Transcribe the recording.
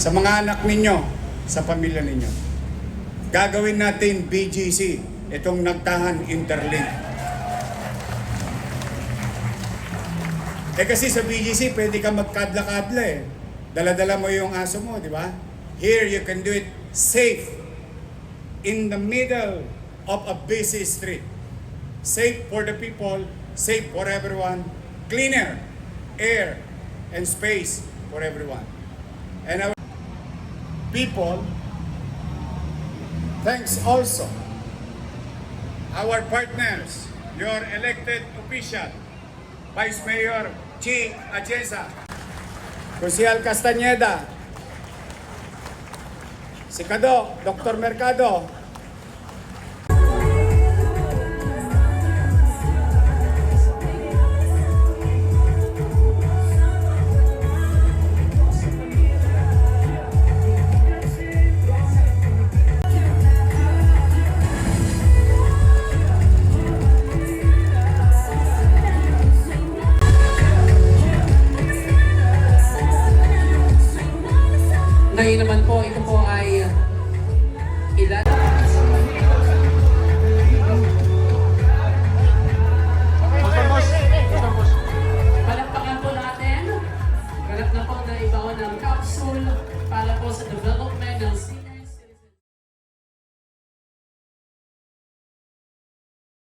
sa mga anak ninyo, sa pamilya ninyo. Gagawin natin BGC, itong Nagtahan Interlink. Kasi sa BGC, pwede ka magkadla-kadla eh. Dala-dala mo yung aso mo, di ba? Here, you can do it safe in the middle of a busy street. Safe for the people, safe for everyone, cleaner air and space for everyone. And our people, thanks also our partners, your elected official, Vice Mayor Chi Atienza, Consihal Castañeda, si Kado, Dr. Mercado, ngayon naman po, ito po ay ilan. Palakpakan po natin. Ganap na po na ibaon ng capsule para po sa development ng